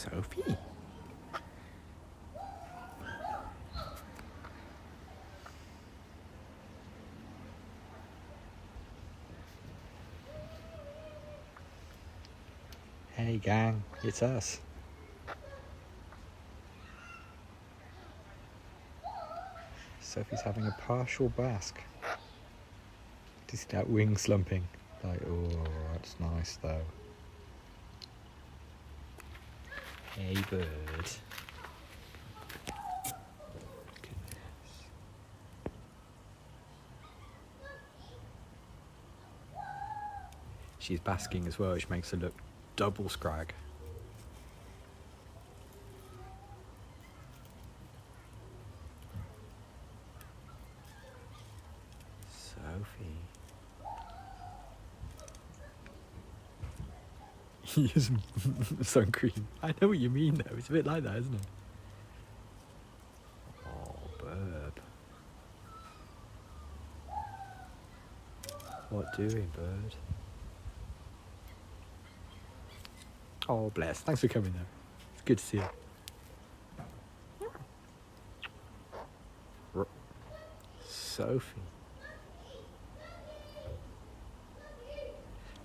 Sophie. Hey gang, it's us. Sophie's having a partial bask. Just that wing slumping. Like, oh, that's nice though. Hey bird. Goodness. She's basking as well, which makes her look double scrag. Sophie. Use sun cream. I know what you mean though, it's a bit like that, isn't it? Oh, burp. What doing, bird? Oh, bless. Thanks for coming though. It's good to see you. Sophie.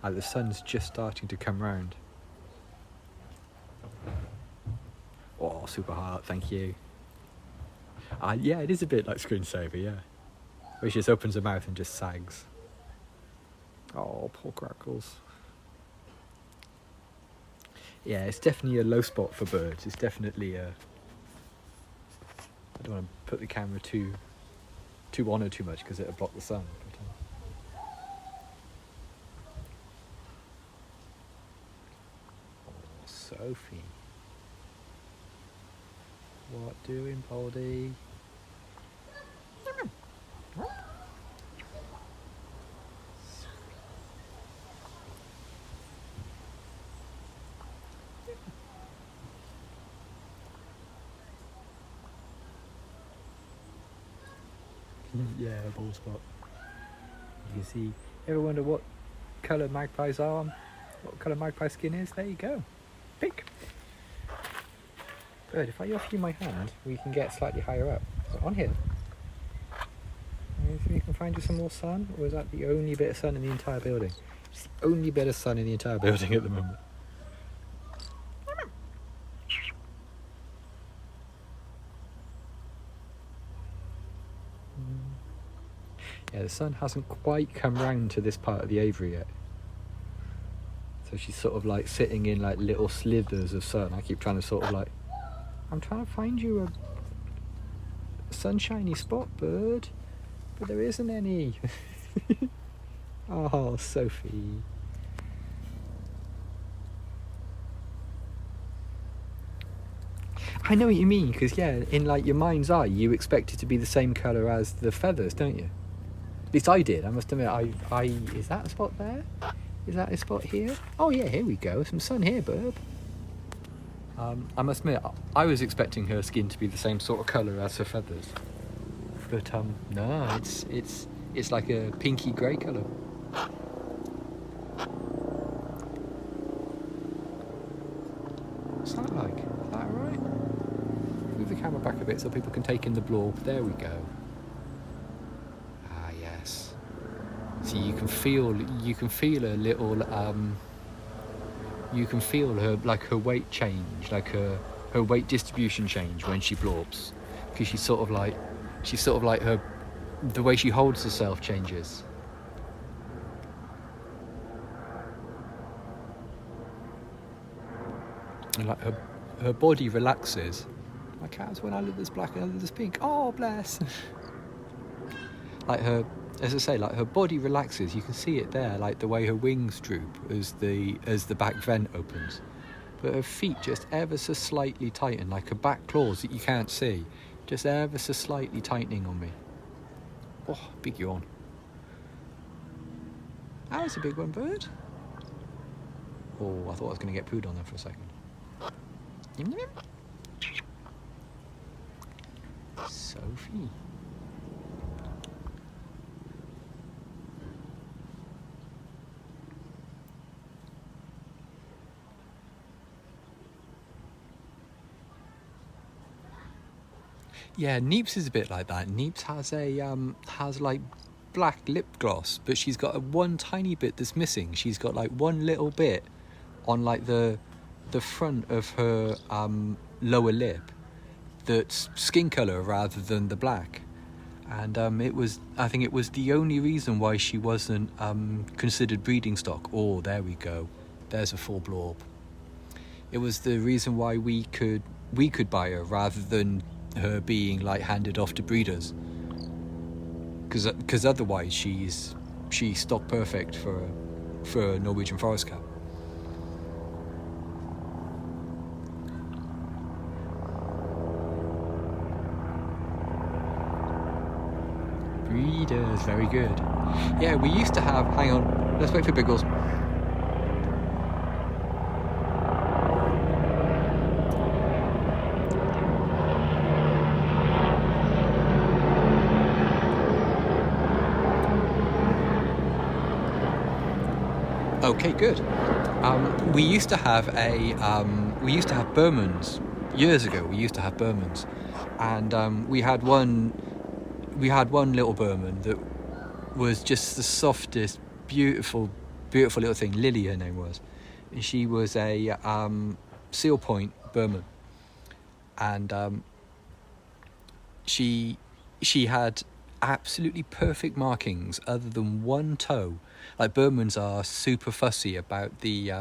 The sun's just starting to come round. Oh, super hot, thank you. Yeah, it is a bit like screensaver, yeah. Where she just opens her mouth and just sags. Oh, poor crackles. Yeah, it's definitely a low spot for birds. It's definitely a... I don't want to put the camera too on her too much because it'll block the sun. But, oh, Sophie. What doing, Poldy? Yeah, ball spot. You can see. Ever wonder what colour magpies are? What colour magpie skin is? There you go. Pink. Bird, if I offer you my hand, we can get slightly higher up. So on here. Maybe you can find you some more sun, or is that the only bit of sun in the entire building? It's the only bit of sun in the entire building at the moment. Yeah, the sun hasn't quite come round to this part of the aviary yet. So she's sort of like sitting in like little slithers of sun. I keep trying to sort of like, I'm trying to find you a sunshiny spot, bird, but there isn't any. Oh, Sophie. I know what you mean, because yeah, in like your mind's eye, you expect it to be the same colour as the feathers, don't you? At least I did. I must admit, is that a spot there? Is that a spot here? Oh yeah, here we go. Some sun here, burb. I must admit, I was expecting her skin to be the same sort of colour as her feathers, but no, it's like a pinky grey colour. What's that like? Is that alright? Move the camera back a bit so people can take in the blob. There we go. Ah yes. See, you can feel a little. You can feel her weight change, like her weight distribution change when she blorbs, because she's sort of like the way she holds herself changes. And like her body relaxes. My cat's one eyelid that's black and that's pink. Oh bless. Like her, as I say, like her body relaxes. You can see it there, like the way her wings droop as the back vent opens. But her feet just ever so slightly tighten, like her back claws that you can't see, just ever so slightly tightening on me. Oh, big yawn. That was a big one, bird. Oh, I thought I was going to get pooed on there for a second. Sophie. Yeah, Neeps is a bit like that. Neeps has like black lip gloss, but she's got one tiny bit that's missing. She's got like one little bit on like the front of her lower lip that's skin color rather than the black. And I think it was the only reason why she wasn't considered breeding stock. Oh, there we go. There's a full blob. It was the reason why we could buy her rather than her being like handed off to breeders. Because otherwise she's stock perfect for a Norwegian forest cat. Breeders, very good. Yeah, we used to have. Hang on, let's wait for Biggles. Okay, good. We used to have Burmans years ago. We used to have Burmans, and we had one little Burman that was just the softest, beautiful little thing. Lily, her name was, and she was a seal point Burman, and she had absolutely perfect markings other than one toe. Like Burmans are super fussy about the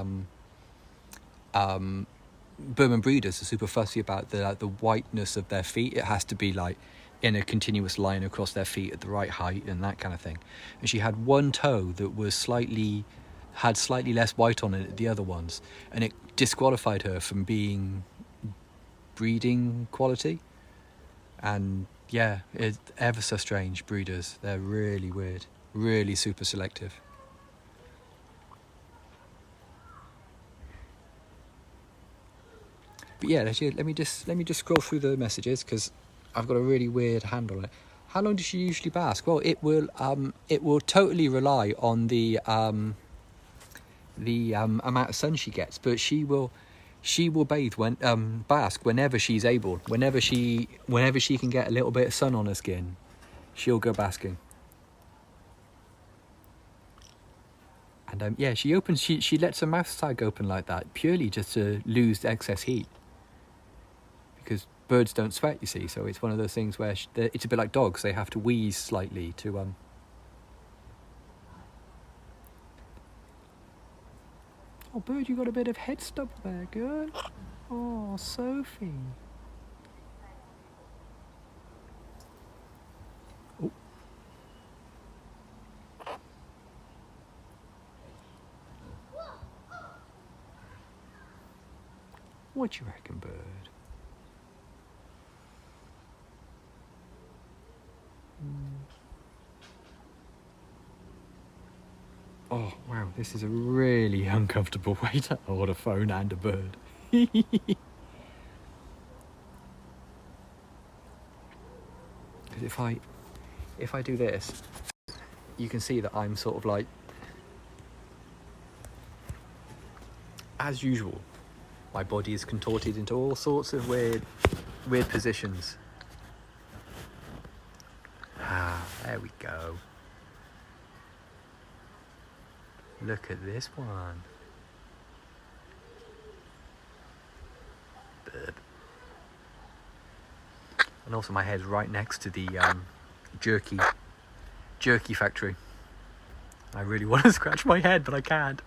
Burman breeders are super fussy about the whiteness of their feet. It has to be like in a continuous line across their feet at the right height and that kind of thing. And she had one toe that was slightly less white on it than the other ones, and it disqualified her from being breeding quality. And yeah, it's ever so strange breeders. They're really weird, really super selective. But yeah, let me just scroll through the messages because I've got a really weird handle on it. How long does she usually bask? Well, it will totally rely on the amount of sun she gets, but she will bathe bask whenever she's able. Whenever she can get a little bit of sun on her skin, she'll go basking. And yeah, she lets her mouth sag open like that purely just to lose excess heat. Because birds don't sweat, you see, so it's one of those things where it's a bit like dogs. They have to wheeze slightly to Oh, bird, you got a bit of head stubble there, good. Oh, Sophie. Oh. What you reckon, bird? Oh, wow, this is a really uncomfortable way to hold a phone and a bird. Because if I do this, you can see that I'm sort of like, as usual, my body is contorted into all sorts of weird positions. Ah, there we go. Look at this one. Burp. And also my head's right next to the jerky factory. I really want to scratch my head, but I can't.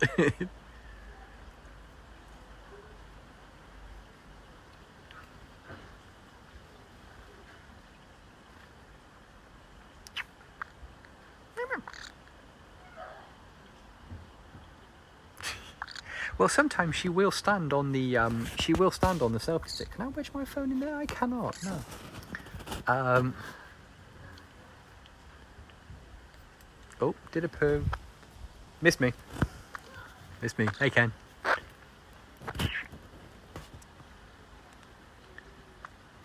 Well, sometimes she will stand on the selfie stick. Can I wedge my phone in there? I cannot. No. Oh, did a poo. Missed me. Hey, Ken.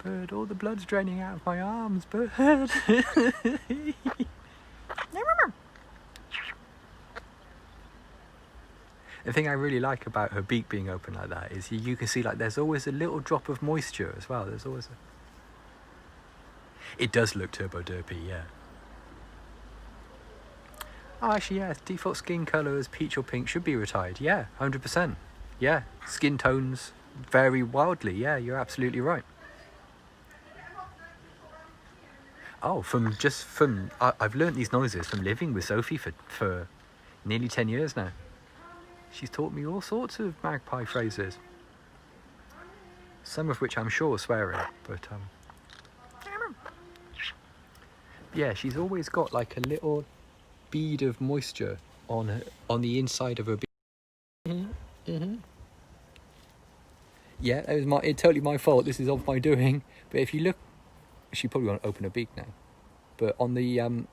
Bird, all the blood's draining out of my arms, bird. The thing I really like about her beak being open like that is you can see like there's always a little drop of moisture as well. There's always It does look turbo derpy, yeah. Oh, actually, yeah, default skin colour as peach or pink should be retired. Yeah, 100%. Yeah, skin tones vary wildly. Yeah, you're absolutely right. Oh, I've learnt these noises from living with Sophie for nearly 10 years now. She's taught me all sorts of magpie phrases. Some of which I'm sure are swearing, but yeah, she's always got like a little bead of moisture on the inside of her beak. Yeah, it's totally my fault. This is of my doing. But if you look, she probably won't open her beak now. But on the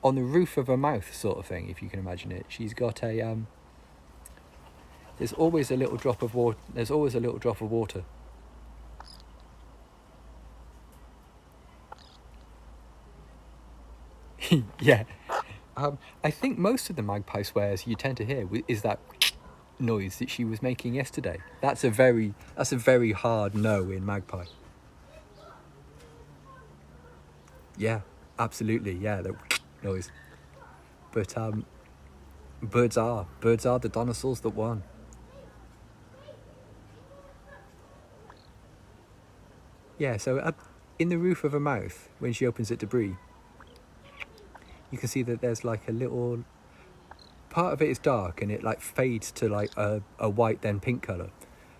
roof of her mouth, sort of thing, if you can imagine it, she's got a There's always a little drop of water. There's always a little drop of water. Yeah. I think most of the magpie swears you tend to hear is that noise that she was making yesterday. That's a very hard no in magpie. Yeah, absolutely. Yeah, the noise. But birds are the dinosaurs that won. Yeah, so in the roof of her mouth, when she opens it to breathe, you can see that there's like a little part of it is dark and it like fades to like a white then pink colour,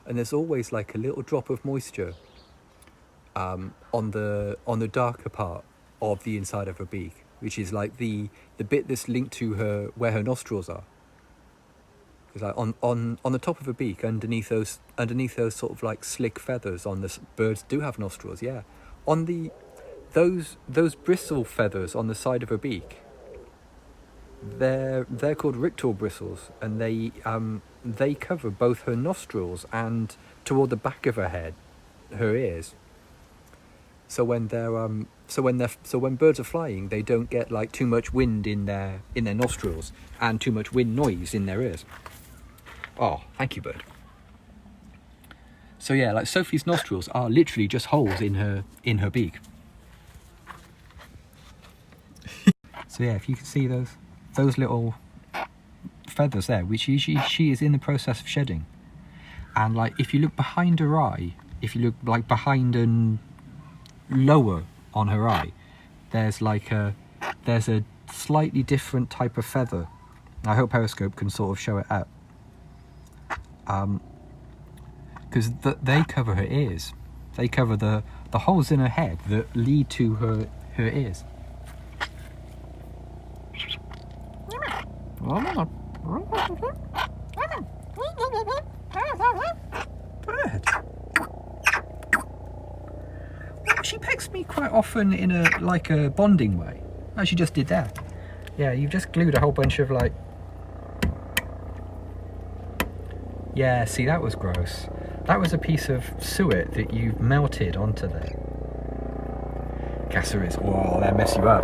and there's always like a little drop of moisture on the darker part of the inside of her beak, which is like the bit that's linked to where her nostrils are. It's like on the top of her beak, underneath those sort of like slick feathers on this. Birds do have nostrils, yeah. On those bristle feathers on the side of her beak, they're called rictal bristles, and they cover both her nostrils and toward the back of her head, her ears. So when when birds are flying, they don't get like too much wind in their nostrils and too much wind noise in their ears. Oh, thank you, bird. So yeah, like Sophie's nostrils are literally just holes in her beak. So yeah, if you can see those little feathers there, which she is in the process of shedding, and like if you look behind her eye, if you look like behind and lower on her eye, there's a slightly different type of feather. I hope Periscope can sort of show it out. Because they cover her ears. They cover the holes in her head that lead to her ears. Bird. She pecks me quite often in a bonding way. As she just did there. Yeah, you've just glued a whole bunch of like. Yeah, see, that was gross. That was a piece of suet that you've melted onto there. Cassoris, whoa, that mess you up.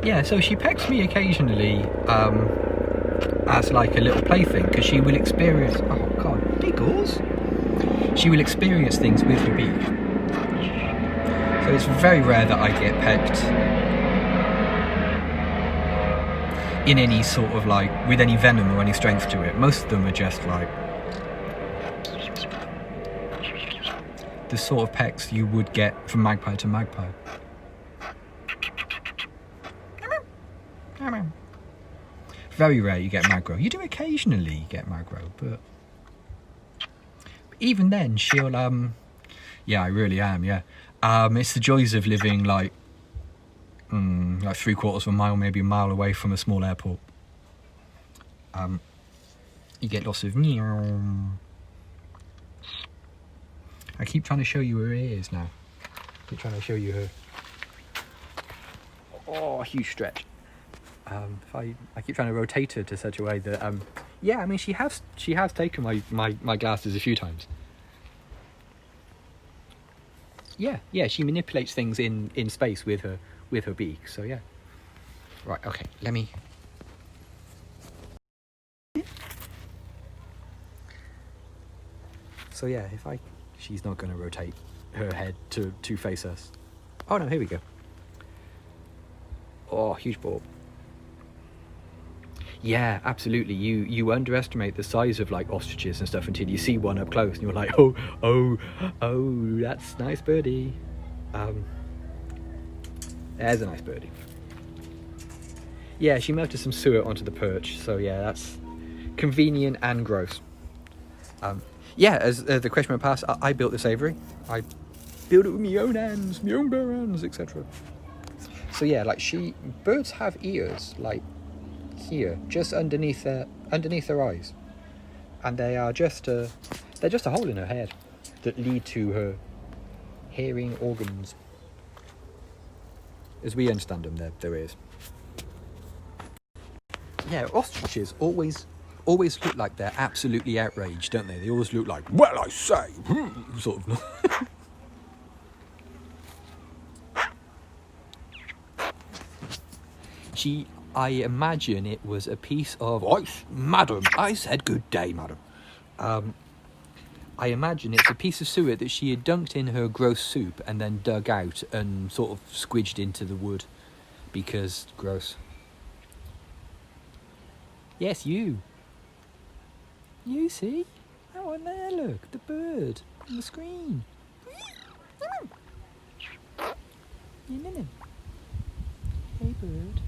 Yeah, so she pecks me occasionally as like a little plaything, because she will experience, oh god, Biggles! She will experience things with her beak. So it's very rare that I get pecked in any sort of like, with any venom or any strength to it. Most of them are just like the sort of pecks you would get from magpie to magpie. Very rare you get magro. You do occasionally get magro, but even then she'll yeah, I really am, yeah. It's the joys of living like 3/4 of a mile, maybe a mile away from a small airport. You get lots of meow. I keep trying to show you her ears now. I keep trying to show you her. Oh, huge stretch. I keep trying to rotate her to such a way that yeah, I mean she has taken my glasses a few times. Yeah, she manipulates things in space with her beak. So yeah. Right, okay, let me. So yeah, she's not going to rotate. her head to face us. Oh no, here we go. Oh, huge bulb. Yeah, absolutely. You underestimate the size of like ostriches and stuff until you see one up close, and you're like, oh, that's nice birdie. There's a nice birdie. Yeah, she melted some suet onto the perch, so yeah, that's convenient and gross. Yeah, as the question went past, I built this aviary. I built it with my own hands, my own bare hands, etc. So yeah, like birds have ears, like here, just underneath their eyes, and they're just a hole in her head that lead to her hearing organs, as we understand them. Their ears. Yeah, ostriches always look like they're absolutely outraged, don't they? They always look like, well, I say, sort of. I imagine it was a piece of ice, madam. I said good day, madam. I imagine it's a piece of suet that she had dunked in her gross soup and then dug out and sort of squidged into the wood because gross. Yes, you. You see? That one there, look, the bird on the screen. You Hey, bird.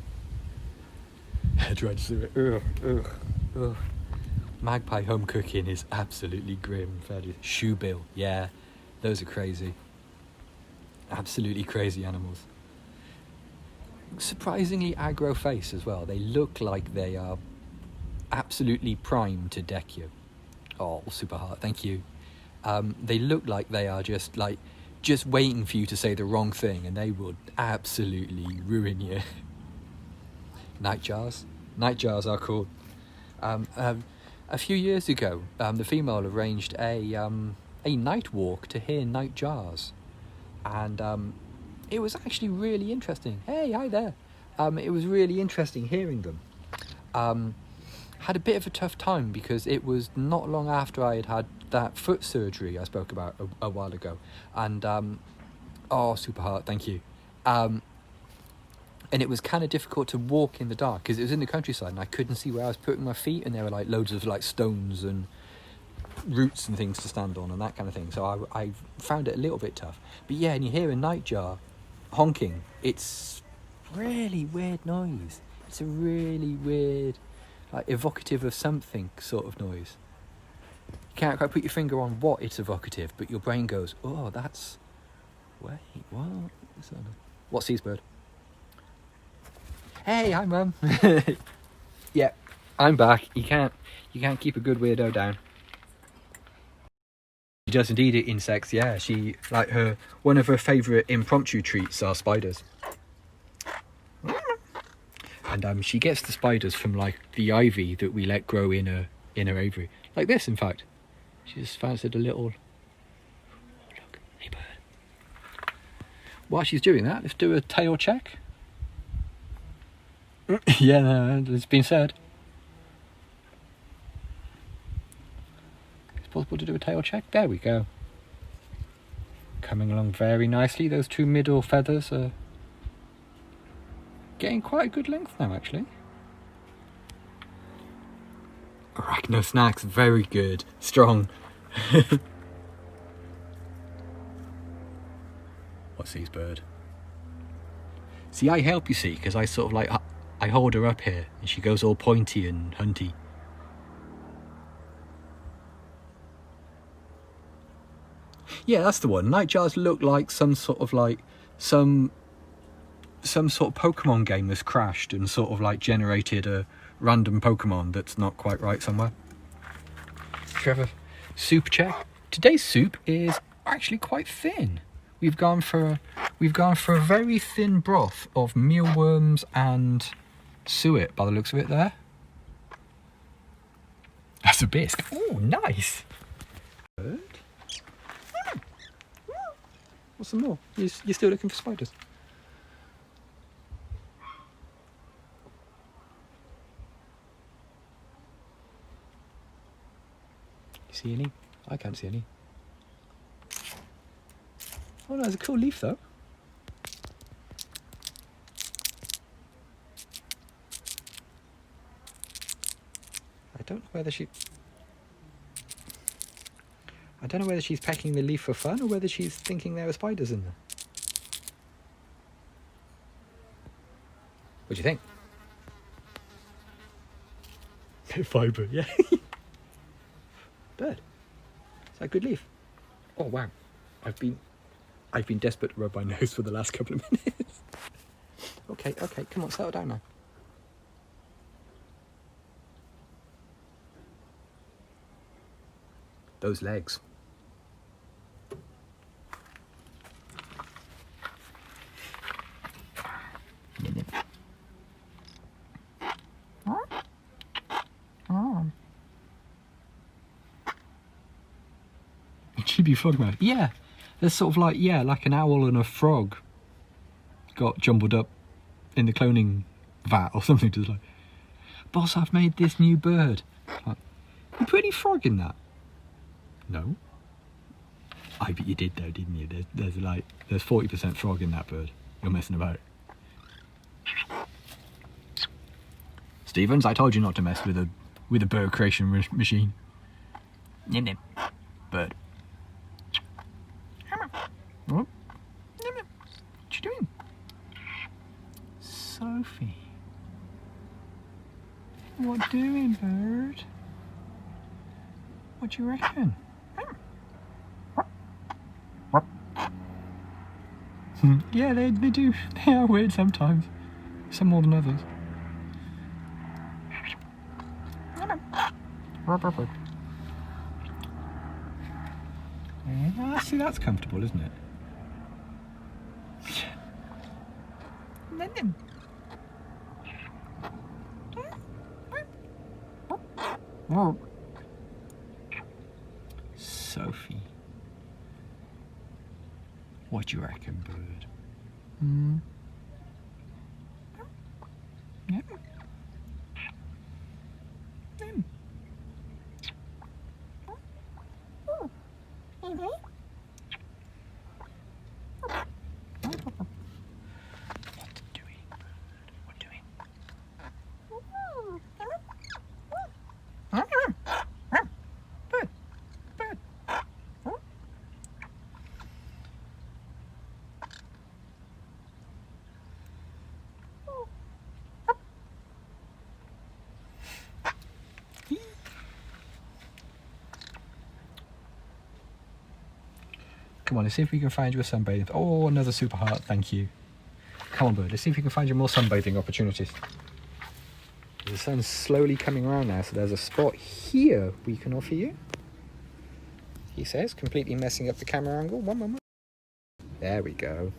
I tried to do it. Ugh. Magpie home cooking is absolutely grim. Shoebill, yeah, those are crazy. Absolutely crazy animals. Surprisingly aggro face as well. They look like they are absolutely primed to deck you. Oh, super hard, thank you. They look like they are just waiting for you to say the wrong thing, and they will absolutely ruin you. Nightjars are cool. A few years ago, the female arranged a night walk to hear nightjars, and it was actually really interesting. Hey, hi there. It was really interesting hearing them. Had a bit of a tough time because it was not long after I had that foot surgery I spoke about a while ago, and super hard, thank you. And it was kind of difficult to walk in the dark because it was in the countryside and I couldn't see where I was putting my feet, and there were like loads of like stones and roots and things to stand on and that kind of thing. So I found it a little bit tough. But yeah, and you hear a nightjar honking. It's really weird noise. It's a really weird, like evocative of something sort of noise. You can't quite put your finger on what it's evocative, but your brain goes, oh, that's... Wait, what? What's his bird? Hey, hi, Mum. Yeah, I'm back. You can't keep a good weirdo down. She does indeed eat insects. Yeah, she one of her favourite impromptu treats are spiders. And she gets the spiders from like the ivy that we let grow in her aviary, like this. In fact, she just fancied a little. Look, hey bird. While she's doing that, let's do a tail check. Yeah, no, it's been said. It's possible to do a tail check. There we go. Coming along very nicely. Those two middle feathers are getting quite a good length now, actually. Arachno snacks, very good. Strong. What's his bird? See, I help, you see, because I sort of I hold her up here and she goes all pointy and hunty. Yeah, that's the one. Nightjars look like some sort of some sort of Pokemon game has crashed and sort of generated a random Pokemon that's not quite right somewhere. Trevor, soup check. Today's soup is actually quite thin. We've gone for a very thin broth of mealworms and suet by the looks of it there. That's a bisque. Oh, nice. Good. What's some more? You're still looking for spiders? You see any? I can't see any. Oh no, it's a cool leaf though. I don't know whether she's pecking the leaf for fun or whether she's thinking there are spiders in there. What do you think? Fibre, yeah. Bird. Is that a good leaf? Oh wow. I've been desperate to rub my nose for the last couple of minutes. Okay, come on, settle down now. Those legs. Chibi frog mouth. Yeah, there's sort of like an owl and a frog got jumbled up in the cloning vat or something. Just like, boss, I've made this new bird. Like, you put any frog in that? No. I bet you did though, didn't you? There's 40% frog in that bird. You're messing about. Stevens, I told you not to mess with a bird creation machine. Nim nim. Bird. What? Nim nim. What you doing? Sophie. What doing, bird? What do you reckon? Yeah, they do. They are weird sometimes. Some more than others. Yeah, see, that's comfortable, isn't it? Sophie. What do you reckon, bird? Yep. Come on, let's see if we can find you a sunbathing. Oh, another super heart, thank you. Come on, bird, let's see if we can find you more sunbathing opportunities. The sun's slowly coming around now, so there's a spot here we can offer you. He says, completely messing up the camera angle. One moment. There we go.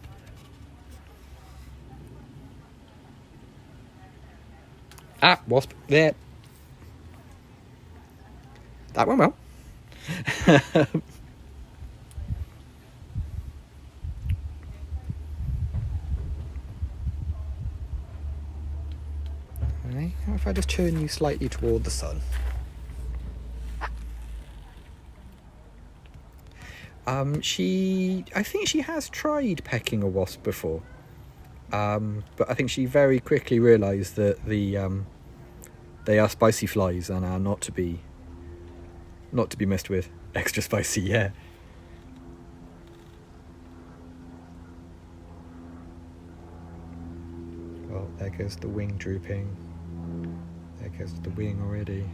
Ah, wasp, there. That went well. Okay, how if I just turn you slightly toward the sun? I think she has tried pecking a wasp before, but I think she very quickly realised that they are spicy flies and are not to be messed with. Extra spicy, yeah. Well, there goes the wing drooping. There goes the wing already.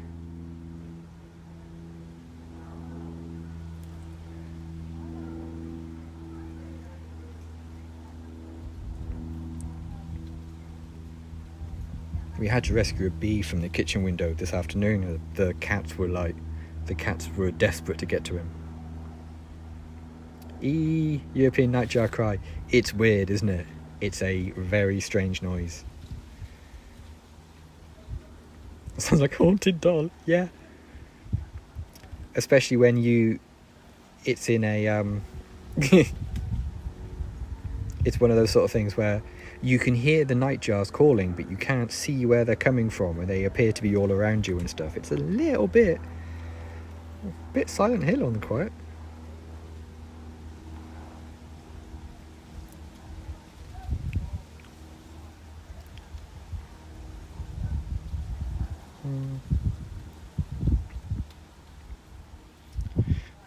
We had to rescue a bee from the kitchen window this afternoon. The cats were desperate to get to him. European nightjar cry. It's weird, isn't it? It's a very strange noise. It sounds like a haunted doll, yeah. Especially when it's in a it's one of those sort of things where you can hear the nightjars calling, but you can't see where they're coming from, and they appear to be all around you and stuff. It's a little bit Silent Hill on the quiet.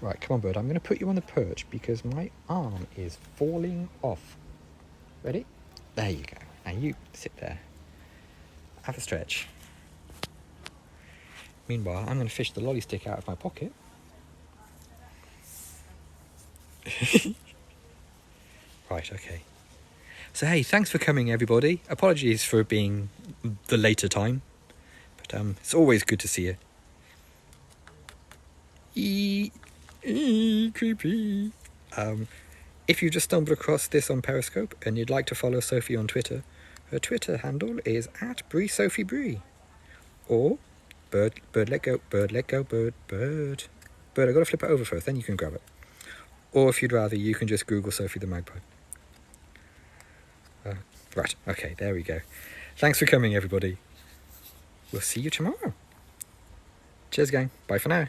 Right, come on, bird. I'm going to put you on the perch because my arm is falling off. Ready? There you go. Now you sit there. Have a stretch. Meanwhile, I'm going to fish the lolly stick out of my pocket. Right, okay. So hey, thanks for coming, everybody. Apologies for being the later time, but it's always good to see you. Creepy. If you just stumbled across this on Periscope and you'd like to follow Sophie on Twitter, her Twitter handle is @BreeSophieBree. Or bird let go, bird. Bird, I gotta flip it over first, then you can grab it. Or if you'd rather, you can just Google Sophie the Magpie. Right, okay, there we go. Thanks for coming, everybody. We'll see you tomorrow. Cheers, gang. Bye for now.